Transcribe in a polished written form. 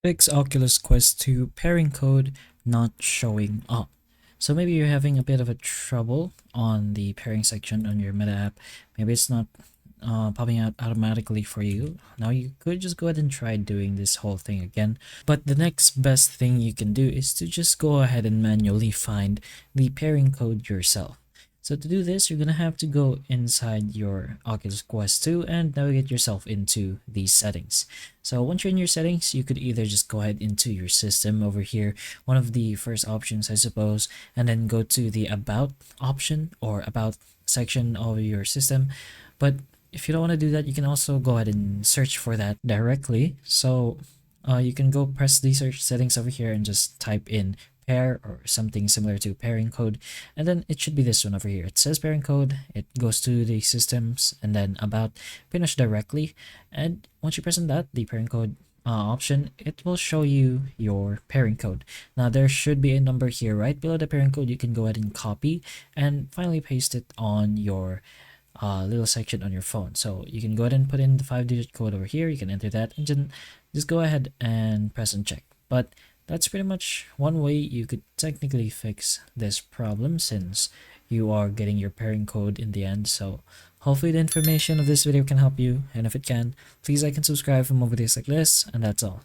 FIX Oculus Quest 2 pairing code not showing up. So maybe you're having a bit of a trouble on the pairing section on your Meta app. Maybe it's not popping out automatically for you. Now you could just go ahead and try doing this whole thing again. But the next best thing you can do is to just go ahead and manually find the pairing code yourself. So to do this, you're going to have to go inside your Oculus Quest 2 and navigate yourself into these settings. So once you're in your settings, you could either just go ahead into your system over here, one of the first options, I suppose, and then go to the About option or About section of your system. But if you don't want to do that, you can also go ahead and search for that directly. So you can go press the search settings over here and just type in pair or something similar to pairing code, and then it should be this one over here. It says pairing code, it goes to the systems and then about, finish directly, and once you press on that, the pairing code option, it will show you your pairing code. Now there should be a number here right below the pairing code. You can go ahead and copy and finally paste it on your little section on your phone. So you can go ahead and put in the 5-digit code over here. You can enter that and then just go ahead and press and check. But that's pretty much one way you could technically fix this problem, since you are getting your pairing code in the end. So hopefully the information of this video can help you, and if it can, please like and subscribe for more videos like this, and that's all.